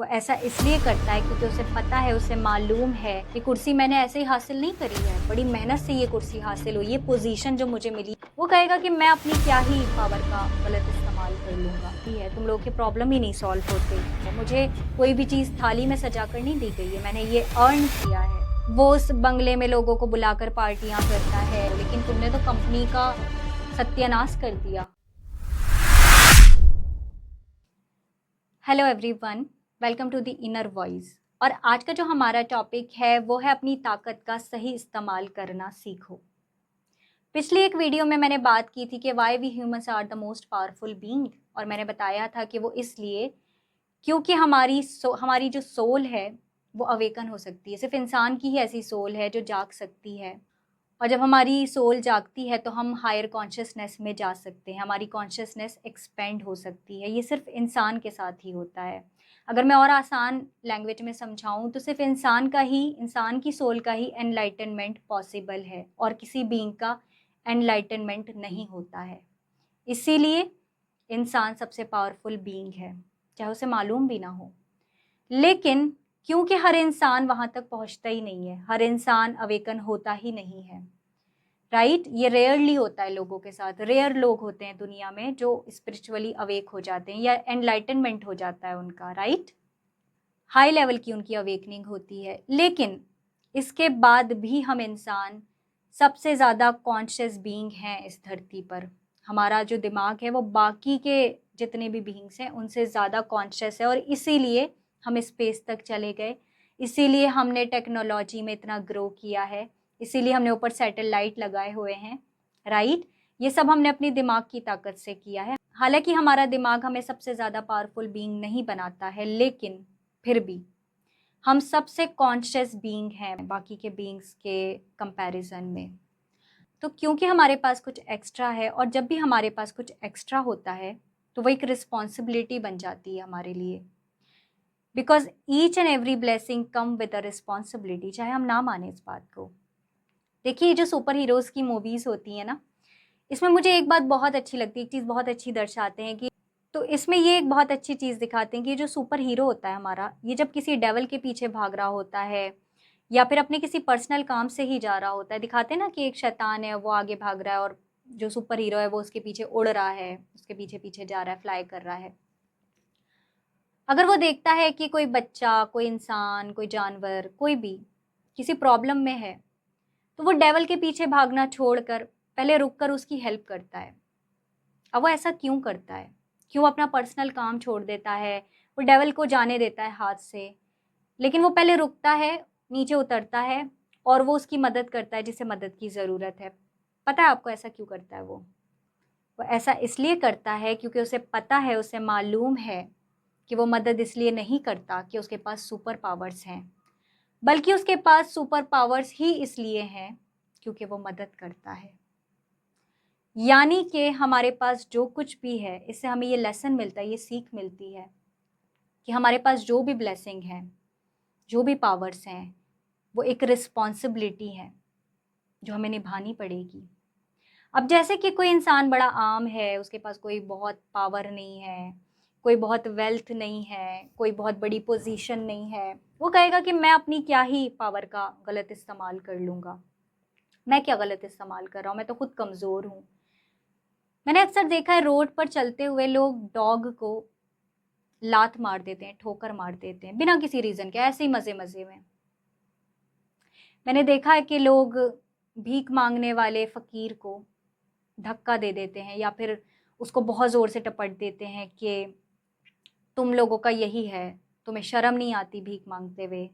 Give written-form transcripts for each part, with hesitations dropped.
वो ऐसा इसलिए करता है क्योंकि उसे पता है, उसे मालूम है कि कुर्सी मैंने ऐसे ही हासिल नहीं करी है, बड़ी मेहनत से ये कुर्सी हासिल हुई, ये पोजीशन जो मुझे मिली। वो कहेगा कि मैं अपनी क्या ही पावर का गलत इस्तेमाल कर लूँगा। ये है, तुम लोगों के प्रॉब्लम ही नहीं सॉल्व होते। मुझे कोई भी चीज़ थाली में सजाकर नहीं दी गई है, मैंने ये अर्न किया है। वो उस बंगले में लोगों को बुलाकर पार्टियाँ करता है, लेकिन तुमने तो कंपनी का सत्यानाश कर दिया। Hello everyone, welcome to the inner voice. और आज का जो हमारा टॉपिक है वो है अपनी ताकत का सही इस्तेमाल करना सीखो। पिछली एक वीडियो में मैंने बात की थी कि why we humans are the most powerful being, और मैंने बताया था कि वो इसलिए क्योंकि हमारी जो सोल है वो अवेकन हो सकती है। सिर्फ इंसान की ही ऐसी सोल है जो जाग सकती है, और जब हमारी सोल जागती है तो हम हायर कॉन्शियसनेस में जा सकते हैं, हमारी कॉन्शियसनेस एक्सपेंड हो सकती है। ये सिर्फ इंसान के साथ ही होता है। अगर मैं और आसान लैंग्वेज में समझाऊं तो सिर्फ इंसान की सोल का ही एनलाइटनमेंट पॉसिबल है, और किसी बीइंग का एनलाइटनमेंट नहीं होता है। इसीलिए इंसान सबसे पावरफुल बीइंग है, चाहे उसे मालूम भी ना हो। लेकिन क्योंकि हर इंसान वहां तक पहुंचता ही नहीं है, हर इंसान अवेकन होता ही नहीं है, राइट। ये रेयरली होता है लोगों के साथ। रेयर लोग होते हैं दुनिया में जो स्पिरिचुअली अवेक हो जाते हैं या एनलाइटनमेंट हो जाता है उनका, राइट। हाई लेवल की उनकी अवेकनिंग होती है। लेकिन इसके बाद भी हम इंसान सबसे ज़्यादा कॉन्शियस बीइंग हैं इस धरती पर। हमारा जो दिमाग है वो बाकी के जितने भी बीइंग्स हैं उनसे ज़्यादा कॉन्शियस है, और इसीलिए हम स्पेस तक चले गए, इसीलिए हमने टेक्नोलॉजी में इतना ग्रो किया है, इसीलिए हमने ऊपर सैटेलाइट लगाए हुए हैं, राइट। ये सब हमने अपनी दिमाग की ताकत से किया है। हालांकि हमारा दिमाग हमें सबसे ज़्यादा पावरफुल बीइंग नहीं बनाता है, लेकिन फिर भी हम सबसे कॉन्शियस बीइंग हैं बाकी के बीइंग्स के कंपैरिजन में। तो क्योंकि हमारे पास कुछ एक्स्ट्रा है, और जब भी हमारे पास कुछ एक्स्ट्रा होता है तो वो एक रिस्पॉन्सिबिलिटी बन जाती है हमारे लिए, because each and every blessing come with a responsibility, चाहे हम ना माने इस बात को। देखिए, ये जो सुपर हीरोज़ की मूवीज़ होती हैं ना, इसमें मुझे एक बात बहुत अच्छी लगती है, एक चीज़ बहुत अच्छी दर्शाते हैं कि, तो इसमें ये एक बहुत अच्छी चीज़ दिखाते हैं कि जो सुपर हीरो होता है हमारा, ये जब किसी डेविल के पीछे भाग रहा होता है या फिर अपने किसी पर्सनल काम से ही जा रहा होता है, दिखाते हैं ना कि एक शैतान है, वो आगे भाग रहा है और जो सुपर हीरो है वो उसके पीछे उड़ रहा है, उसके पीछे पीछे जा रहा है, फ्लाई कर रहा है। अगर वो देखता है कि कोई बच्चा, कोई इंसान, कोई जानवर, कोई भी किसी प्रॉब्लम में है, तो वो डेविल के पीछे भागना छोड़कर पहले रुक कर उसकी हेल्प करता है। अब वो ऐसा क्यों करता है? क्यों अपना पर्सनल काम छोड़ देता है? वो डेविल को जाने देता है हाथ से, लेकिन वो पहले रुकता है, नीचे उतरता है और वो उसकी मदद करता है जिसे मदद की ज़रूरत है। पता है आपको ऐसा क्यों करता है वो? वो ऐसा इसलिए करता है क्योंकि उसे पता है, उसे मालूम है कि वो मदद इसलिए नहीं करता कि उसके पास सुपर पावर्स हैं, बल्कि उसके पास सुपर पावर्स ही इसलिए हैं क्योंकि वो मदद करता है। यानी कि हमारे पास जो कुछ भी है, इससे हमें ये लेसन मिलता है, ये सीख मिलती है कि हमारे पास जो भी ब्लेसिंग है, जो भी पावर्स हैं, वो एक रिस्पॉन्सिबिलिटी है जो हमें निभानी पड़ेगी। अब जैसे कि कोई इंसान बड़ा आम है, उसके पास कोई बहुत पावर नहीं है, कोई बहुत वेल्थ नहीं है, कोई बहुत बड़ी पोजीशन नहीं है, वो कहेगा कि मैं अपनी क्या ही पावर का गलत इस्तेमाल कर लूँगा। मैं क्या गलत इस्तेमाल कर रहा हूँ, मैं तो खुद कमज़ोर हूँ। मैंने अक्सर देखा है रोड पर चलते हुए लोग डॉग को लात मार देते हैं, ठोकर मार देते हैं बिना किसी रीज़न के, ऐसे ही मज़े मज़े में। मैंने देखा है कि लोग भीख मांगने वाले फ़कीर को धक्का दे देते हैं या फिर उसको बहुत ज़ोर से टपट देते हैं कि तुम लोगों का यही है, तुम्हें शर्म नहीं आती भीख मांगते हुए,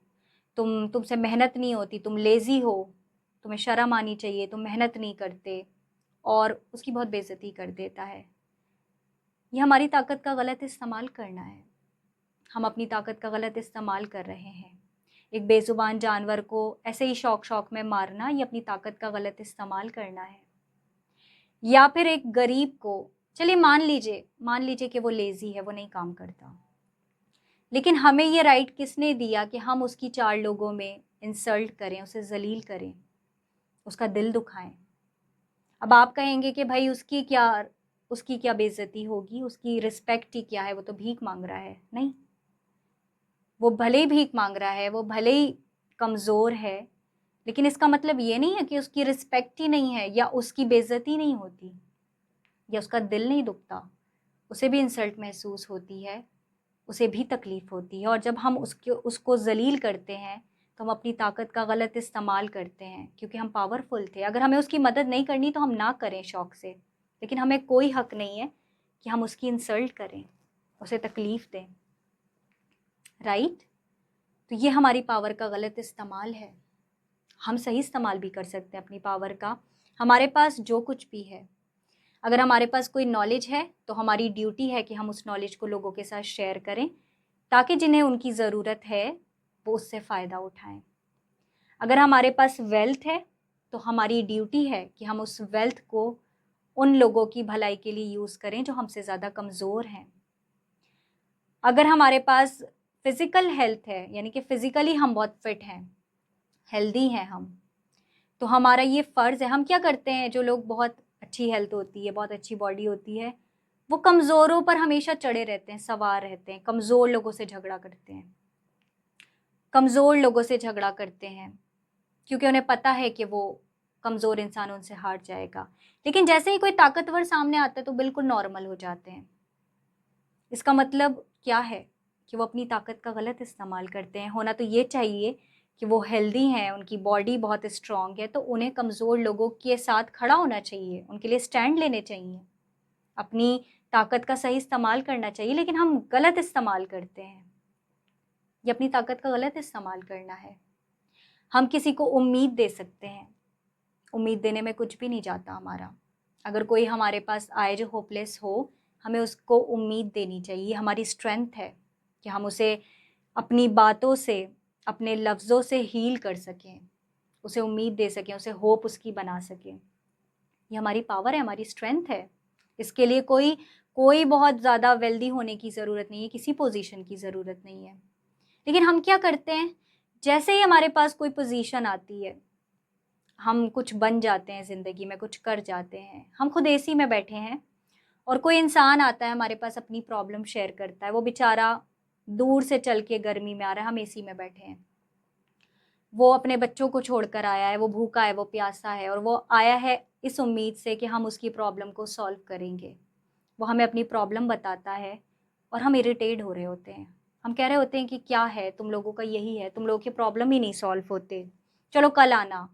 तुमसे मेहनत नहीं होती, तुम लेज़ी हो, तुम्हें शर्म आनी चाहिए, तुम मेहनत नहीं करते, और उसकी बहुत बेइज्जती कर देता है। ये हमारी ताकत का गलत इस्तेमाल करना है। हम अपनी ताकत का गलत इस्तेमाल कर रहे हैं। एक बेज़ुबान जानवर को ऐसे ही शौक में मारना, ये अपनी ताकत का गलत इस्तेमाल करना है। या फिर एक गरीब को, चलिए मान लीजिए कि वो लेज़ी है, वो नहीं काम करता, लेकिन हमें ये राइट किसने दिया कि हम उसकी 4 लोगों में इंसल्ट करें, उसे ज़लील करें, उसका दिल दुखाएं? अब आप कहेंगे कि भाई उसकी क्या बेइज्जती होगी, उसकी रिस्पेक्ट ही क्या है, वो तो भीख मांग रहा है। नहीं, वो भले ही भीख मांग रहा है, वो भले ही कमज़ोर है, लेकिन इसका मतलब ये नहीं है कि उसकी रिस्पेक्ट ही नहीं है या उसकी बेइज्जती नहीं होती या उसका दिल नहीं दुखता। उसे भी इंसल्ट महसूस होती है, उसे भी तकलीफ़ होती है, और जब हम उसको ज़लील करते हैं तो हम अपनी ताकत का गलत इस्तेमाल करते हैं, क्योंकि हम पावरफुल थे। अगर हमें उसकी मदद नहीं करनी तो हम ना करें शौक़ से, लेकिन हमें कोई हक़ नहीं है कि हम उसकी इंसल्ट करें, उसे तकलीफ़ दें, राइट? तो ये हमारी पावर का गलत इस्तेमाल है। हम सही इस्तेमाल भी कर सकते हैं अपनी पावर का। हमारे पास जो कुछ भी है, अगर हमारे पास कोई नॉलेज है तो हमारी ड्यूटी है कि हम उस नॉलेज को लोगों के साथ शेयर करें, ताकि जिन्हें उनकी ज़रूरत है वो उससे फ़ायदा उठाएं। अगर हमारे पास वेल्थ है तो हमारी ड्यूटी है कि हम उस वेल्थ को उन लोगों की भलाई के लिए यूज़ करें जो हमसे ज़्यादा कमज़ोर हैं। अगर हमारे पास फिज़िकल हेल्थ है, यानी कि फ़िज़िकली हम बहुत फिट हैं, हेल्दी हैं हम, तो हमारा ये फ़र्ज़ है। हम क्या करते हैं, जो लोग बहुत अच्छी हेल्थ होती है, बहुत अच्छी बॉडी होती है, वो कमज़ोरों पर हमेशा चढ़े रहते हैं, सवार रहते हैं, कमज़ोर लोगों से झगड़ा करते हैं, कमज़ोर लोगों से झगड़ा करते हैं, क्योंकि उन्हें पता है कि वो कमज़ोर इंसान उनसे हार जाएगा। लेकिन जैसे ही कोई ताकतवर सामने आता है तो बिल्कुल नॉर्मल हो जाते हैं। इसका मतलब क्या है कि वो अपनी ताकत का गलत इस्तेमाल करते हैं। होना तो ये चाहिए कि वो हेल्दी हैं, उनकी बॉडी बहुत स्ट्रॉन्ग है, तो उन्हें कमज़ोर लोगों के साथ खड़ा होना चाहिए, उनके लिए स्टैंड लेने चाहिए, अपनी ताकत का सही इस्तेमाल करना चाहिए, लेकिन हम गलत इस्तेमाल करते हैं। ये अपनी ताकत का गलत इस्तेमाल करना है। हम किसी को उम्मीद दे सकते हैं, उम्मीद देने में कुछ भी नहीं जाता हमारा। अगर कोई हमारे पास आए जो होपलेस हो, हमें उसको उम्मीद देनी चाहिए। हमारी स्ट्रेंथ है कि हम उसे अपनी बातों से, अपने लफ्ज़ों से हील कर सकें, उसे उम्मीद दे सकें, उसे होप उसकी बना सकें। ये हमारी पावर है, हमारी स्ट्रेंथ है। इसके लिए कोई बहुत ज़्यादा वेल्दी होने की ज़रूरत नहीं है, किसी पोजीशन की ज़रूरत नहीं है। लेकिन हम क्या करते हैं, जैसे ही हमारे पास कोई पोजीशन आती है, हम कुछ बन जाते हैं ज़िंदगी में, कुछ कर जाते हैं। हम खुद एसी में बैठे हैं और कोई इंसान आता है हमारे पास, अपनी प्रॉब्लम शेयर करता है। वो बेचारा दूर से चल के गर्मी में आ रहा है, हम एसी में बैठे हैं। वो अपने बच्चों को छोड़कर आया है, वो भूखा है, वो प्यासा है, और वो आया है इस उम्मीद से कि हम उसकी प्रॉब्लम को सॉल्व करेंगे। वो हमें अपनी प्रॉब्लम बताता है और हम इरिटेट हो रहे होते हैं। हम कह रहे होते हैं कि क्या है, तुम लोगों का यही है, तुम लोगों के प्रॉब्लम ही नहीं सॉल्व होते। चलो कल आना,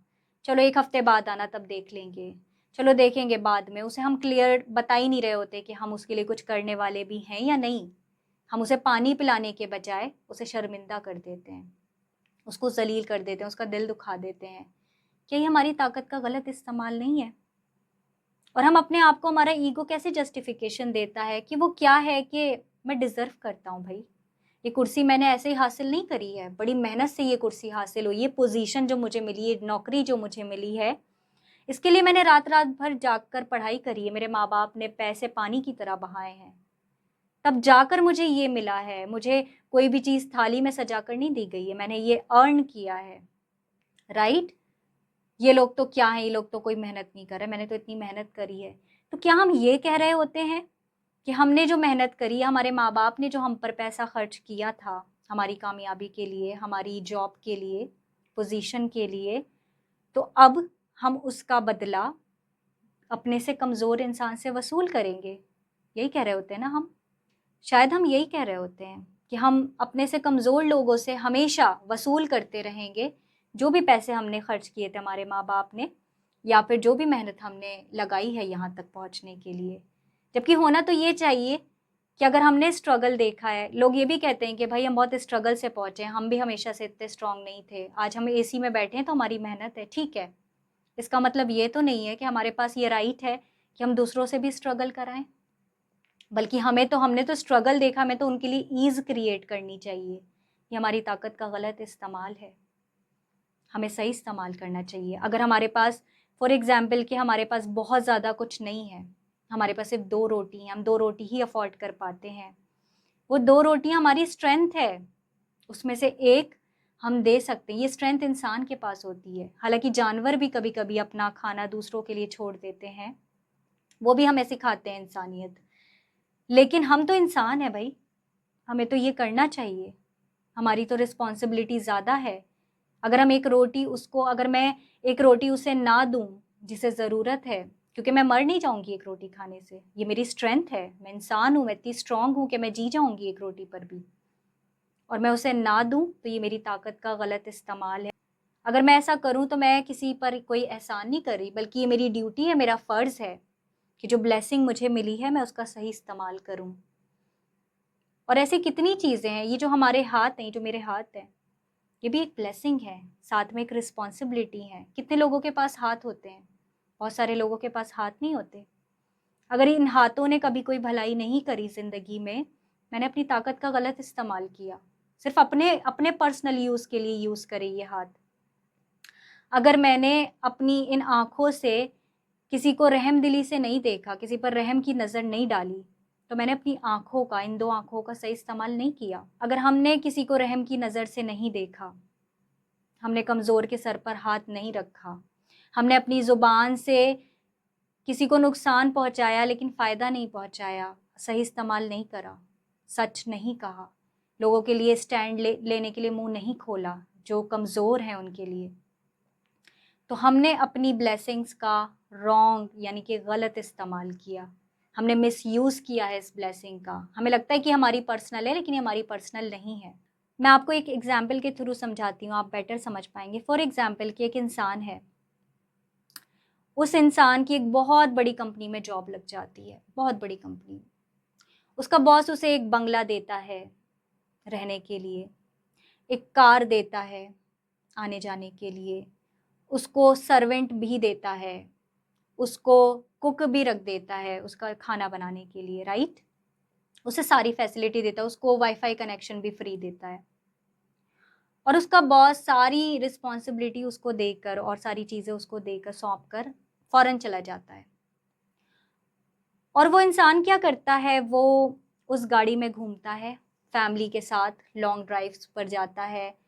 चलो 1 हफ्ते बाद आना, तब देख लेंगे, चलो देखेंगे बाद में। उसे हम क्लियर बता ही नहीं रहे होते कि हम उसके लिए कुछ करने वाले भी हैं या नहीं। हम उसे पानी पिलाने के बजाय उसे शर्मिंदा कर देते हैं, उसको ज़लील कर देते हैं, उसका दिल दुखा देते हैं। क्या ये हमारी ताकत का गलत इस्तेमाल नहीं है? और हम अपने आप को, हमारा ईगो कैसे जस्टिफिकेशन देता है कि वो क्या है कि मैं डिज़र्व करता हूँ भाई। ये कुर्सी मैंने ऐसे ही हासिल नहीं करी है, बड़ी मेहनत से ये कुर्सी हासिल हुई, ये पोज़ीशन जो मुझे मिली, ये नौकरी जो मुझे मिली है, इसके लिए मैंने रात-रात भर जागकर पढ़ाई करी है, मेरे माँ-बाप ने पैसे पानी की तरह बहाए हैं, तब जाकर मुझे ये मिला है। मुझे कोई भी चीज़ थाली में सजाकर नहीं दी गई है, मैंने ये अर्न किया है, राइट? ये लोग तो क्या हैं, ये लोग तो कोई मेहनत नहीं कर रहे, मैंने तो इतनी मेहनत करी है। तो क्या हम ये कह रहे होते हैं कि हमने जो मेहनत करी है, हमारे माँ-बाप ने जो हम पर पैसा खर्च किया था, हमारी कामयाबी के लिए, हमारी जॉब के लिए, पोज़ीशन के लिए, तो अब हम उसका बदला अपने से कमज़ोर इंसान से वसूल करेंगे? यही कह रहे होते हैं ना हम? शायद हम यही कह रहे होते हैं कि हम अपने से कमज़ोर लोगों से हमेशा वसूल करते रहेंगे, जो भी पैसे हमने खर्च किए थे हमारे माँ-बाप ने, या फिर जो भी मेहनत हमने लगाई है यहाँ तक पहुँचने के लिए। जबकि होना तो ये चाहिए कि अगर हमने स्ट्रगल देखा है, लोग ये भी कहते हैं कि भाई हम बहुत स्ट्रगल से पहुँचे हैं, हम भी हमेशा से इतने स्ट्रॉन्ग नहीं थे, आज हम एसी में बैठे हैं तो हमारी मेहनत है, ठीक है। इसका मतलब ये तो नहीं है कि हमारे पास ये राइट है कि हम दूसरों से भी स्ट्रगल कराएँ। बल्कि हमने तो स्ट्रगल देखा, हमें तो उनके लिए ईज़ क्रिएट करनी चाहिए। ये हमारी ताकत का गलत इस्तेमाल है। हमें सही इस्तेमाल करना चाहिए। अगर हमारे पास, फॉर एग्ज़ाम्पल, कि हमारे पास बहुत ज़्यादा कुछ नहीं है, हमारे पास सिर्फ़ 2 रोटी हैं, हम 2 रोटी ही अफ़ोर्ड कर पाते हैं। वो 2 रोटियाँ हमारी स्ट्रेंथ है, उसमें से 1 हम दे सकते हैं। ये स्ट्रेंथ इंसान के पास होती है। हालाँकि जानवर भी कभी-कभी अपना खाना दूसरों के लिए छोड़ देते हैं, वो भी हमें सिखाते हैं इंसानियत। लेकिन हम तो इंसान हैं भई, हमें तो ये करना चाहिए। हमारी तो रिस्पॉन्सिबिलिटी ज़्यादा है। अगर मैं एक रोटी उसे ना दूँ जिसे ज़रूरत है, क्योंकि मैं मर नहीं जाऊँगी एक रोटी खाने से, ये मेरी स्ट्रेंथ है, मैं इंसान हूँ, मैं इतनी स्ट्रॉन्ग हूँ कि मैं जी जाऊँगी एक रोटी पर भी, और मैं उसे ना दूँ तो ये मेरी ताकत का गलत इस्तेमाल है। अगर मैं ऐसा करूँ तो मैं किसी पर कोई एहसान नहीं कर रही, बल्कि ये मेरी ड्यूटी है, मेरा फ़र्ज़ है कि जो ब्लेसिंग मुझे मिली है मैं उसका सही इस्तेमाल करूँ। और ऐसी कितनी चीज़ें हैं, ये जो हमारे हाथ हैं, ये जो मेरे हाथ हैं, ये भी एक ब्लेसिंग है, साथ में एक रिस्पॉन्सिबिलिटी है। कितने लोगों के पास हाथ होते हैं, बहुत सारे लोगों के पास हाथ नहीं होते। अगर इन हाथों ने कभी कोई भलाई नहीं करी ज़िंदगी में, मैंने अपनी ताकत का गलत इस्तेमाल किया, सिर्फ अपने अपने पर्सनल यूज़ के लिए यूज़ करे ये हाथ। अगर मैंने अपनी इन आँखों से किसी को रहमदिली से नहीं देखा, किसी पर रहम की नज़र नहीं डाली, तो मैंने अपनी आँखों का, इन 2 आँखों का सही इस्तेमाल नहीं किया। अगर हमने किसी को रहम की नज़र से नहीं देखा, हमने कमज़ोर के सर पर हाथ नहीं रखा, हमने अपनी ज़ुबान से किसी को नुकसान पहुँचाया लेकिन फ़ायदा नहीं पहुँचाया, सही इस्तेमाल नहीं करा, सच नहीं कहा, लोगों के लिए स्टैंड लेने के लिए मुँह नहीं खोला, जो कमज़ोर हैं उनके लिए, तो हमने अपनी ब्लेसिंग्स का रॉन्ग यानी कि गलत इस्तेमाल किया। हमने मिसयूज़ किया है इस ब्लेसिंग का। हमें लगता है कि हमारी पर्सनल है, लेकिन ये हमारी पर्सनल नहीं है। मैं आपको एक एग्ज़ाम्पल के थ्रू समझाती हूँ, आप बेटर समझ पाएँगे। फॉर एग्ज़ाम्पल कि एक इंसान है, उस इंसान की एक बहुत बड़ी कंपनी में जॉब लग जाती है, बहुत बड़ी कंपनी। उसका बॉस उसे एक बंगला देता है रहने के लिए, एक कार देता है आने-जाने के लिए, उसको सर्वेंट भी देता है, उसको कुक भी रख देता है उसका खाना बनाने के लिए, राइट? उसे सारी फैसिलिटी देता है, उसको वाईफ़ाई कनेक्शन भी फ्री देता है। और उसका बॉस सारी रिस्पॉन्सिबिलिटी उसको देकर और सारी चीज़ें उसको देकर, सौंप कर फ़ौरन चला जाता है। और वो इंसान क्या करता है, वो उस गाड़ी में घूमता है, फैमिली के साथ लॉन्ग ड्राइव्स पर जाता है।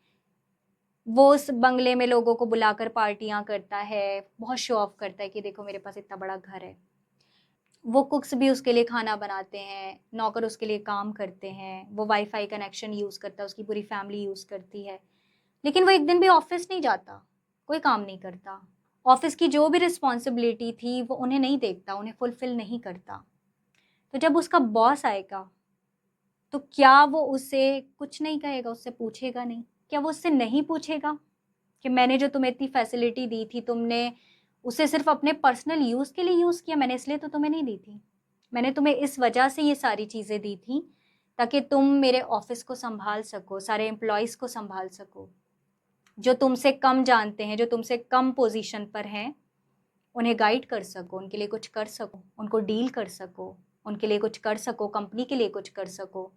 वो उस बंगले में लोगों को बुलाकर पार्टियाँ करता है, बहुत शो ऑफ करता है कि देखो मेरे पास इतना बड़ा घर है। वो कुक्स भी उसके लिए खाना बनाते हैं, नौकर उसके लिए काम करते हैं, वो वाईफ़ाई कनेक्शन यूज़ करता है, उसकी पूरी फैमिली यूज़ करती है। लेकिन वो एक दिन भी ऑफ़िस नहीं जाता, कोई काम नहीं करता। ऑफ़िस की जो भी रिस्पॉन्सिबिलिटी थी, वो उन्हें नहीं देखता, उन्हें फुलफ़िल नहीं करता। तो जब उसका बॉस आएगा, तो क्या वो उससे कुछ नहीं कहेगा, उससे पूछेगा नहीं? क्या वो उससे नहीं पूछेगा कि मैंने जो तुम्हें इतनी फैसिलिटी दी थी, तुमने उसे सिर्फ़ अपने पर्सनल यूज़ के लिए यूज़ किया, मैंने इसलिए तो तुम्हें नहीं दी थी। मैंने तुम्हें इस वजह से ये सारी चीज़ें दी थी, ताकि तुम मेरे ऑफ़िस को सँभाल सको, सारे एम्प्लॉइज़ को सँभाल सको। जो तुमसे कम जानते हैं, जो तुमसे कम पोज़ीशन पर हैं, उन्हें गाइड कर सको, उनके लिए कुछ कर सको, उनको डील कर सको, उनके लिए कुछ कर सको, कंपनी के लिए कुछ कर सको।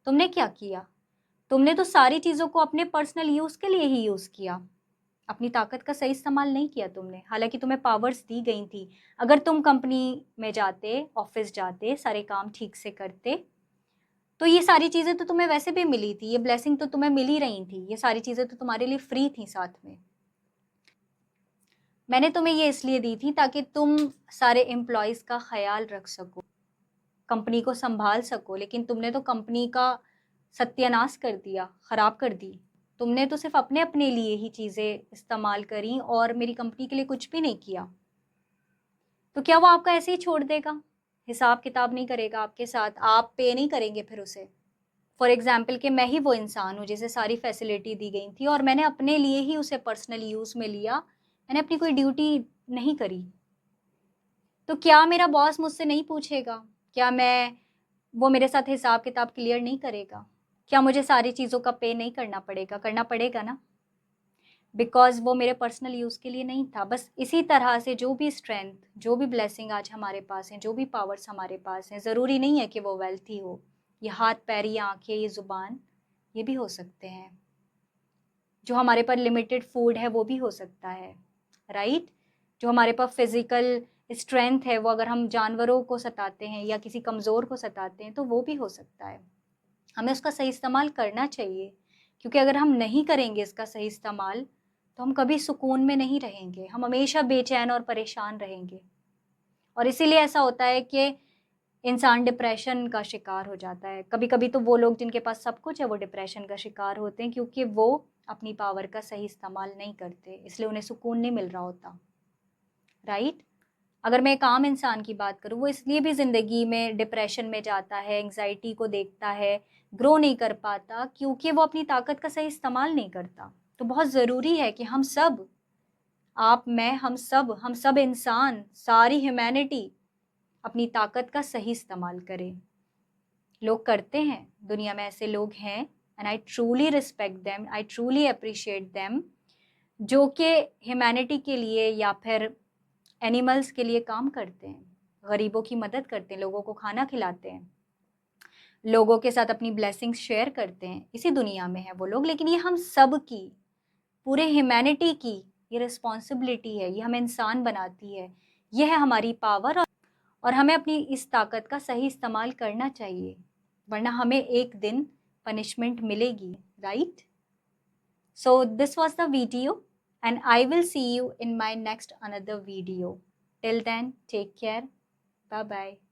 तुमने क्या किया? तुमने तो सारी चीज़ों को अपने पर्सनल यूज़ के लिए ही यूज़ किया। अपनी ताकत का सही इस्तेमाल नहीं किया तुमने, हालाँकि तुम्हें पावर्स दी गई थी। अगर तुम कंपनी में जाते, ऑफ़िस जाते, सारे काम ठीक से करते, तो ये सारी चीज़ें तो तुम्हें वैसे भी मिली थी, ये ब्लेसिंग तो तुम्हें मिल ही रही थी, ये सारी चीज़ें तो तुम्हारे लिए फ्री थी साथ में। मैंने तुम्हें ये इसलिए दी थी ताकि तुम सारे एम्प्लॉइज़ का ख़याल रख सको, कंपनी को सँभाल सको, लेकिन तुमने तो कंपनी का सत्यानाश कर दिया, ख़राब कर दी। तुमने तो सिर्फ़ अपने-अपने लिए ही चीज़ें इस्तेमाल करी और मेरी कंपनी के लिए कुछ भी नहीं किया। तो क्या वो आपका ऐसे ही छोड़ देगा? हिसाब-किताब नहीं करेगा आपके साथ, आप पे नहीं करेंगे फिर उसे? फॉर एग्ज़ाम्पल कि मैं ही वो इंसान हूँ जिसे सारी फैसिलिटी दी गई थी और मैंने अपने लिए ही उसे पर्सनल यूज़ में लिया, मैंने अपनी कोई ड्यूटी नहीं करी। तो क्या मेरा बॉस मुझसे नहीं पूछेगा? क्या मैं वो मेरे साथ हिसाब-किताब क्लियर नहीं करेगा? क्या मुझे सारी चीज़ों का पे नहीं करना पड़ेगा? करना पड़ेगा ना? बिकॉज़ वो मेरे पर्सनल यूज़ के लिए नहीं था। बस इसी तरह से जो भी स्ट्रेंथ, जो भी ब्लेसिंग आज हमारे पास हैं, जो भी पावर्स हमारे पास हैं, ज़रूरी नहीं है कि वो वेल्थ ही हो। ये हाथ-पैर, ये आँखें, ये ज़ुबान, ये भी हो सकते हैं। जो हमारे पास लिमिटेड फूड है, वो भी हो सकता है, राइट? जो हमारे पास फिज़िकल स्ट्रेंथ है, वो अगर हम जानवरों को सताते हैं या किसी कमज़ोर को सताते हैं, तो वो भी हो सकता है। हमें उसका सही इस्तेमाल करना चाहिए, क्योंकि अगर हम नहीं करेंगे इसका सही इस्तेमाल, तो हम कभी सुकून में नहीं रहेंगे, हम हमेशा बेचैन और परेशान रहेंगे। और इसीलिए ऐसा होता है कि इंसान डिप्रेशन का शिकार हो जाता है। कभी कभी तो वो लोग जिनके पास सब कुछ है वो डिप्रेशन का शिकार होते हैं, क्योंकि वो अपनी पावर का सही इस्तेमाल नहीं करते, इसलिए उन्हें सुकून नहीं मिल रहा होता, राइट। अगर मैं एक आम इंसान की बात करूँ, वो इसलिए भी ज़िंदगी में डिप्रेशन में जाता है, एंग्जाइटी को देखता है, ग्रो नहीं कर पाता, क्योंकि वो अपनी ताकत का सही इस्तेमाल नहीं करता। तो बहुत ज़रूरी है कि हम सब, आप, मैं, हम सब इंसान, सारी ह्यूमैनिटी अपनी ताकत का सही इस्तेमाल करें। लोग करते हैं, दुनिया में ऐसे लोग हैं, and I truly respect them, I truly appreciate them, जो कि ह्यूमैनिटी के लिए या फिर एनिमल्स के लिए काम करते हैं, गरीबों की मदद करते हैं, लोगों को खाना खिलाते हैं, लोगों के साथ अपनी ब्लेसिंग्स शेयर करते हैं। इसी दुनिया में है वो लोग, लेकिन ये हम सब की, पूरे ह्यूमैनिटी की ये रिस्पॉन्सिबिलिटी है, ये हमें इंसान बनाती है, ये है हमारी पावर, और हमें अपनी इस ताकत का सही इस्तेमाल करना चाहिए, वरना हमें एक दिन पनिशमेंट मिलेगी, right. So this was the video, and I will see you in my next another video. Till then, take care. Bye bye.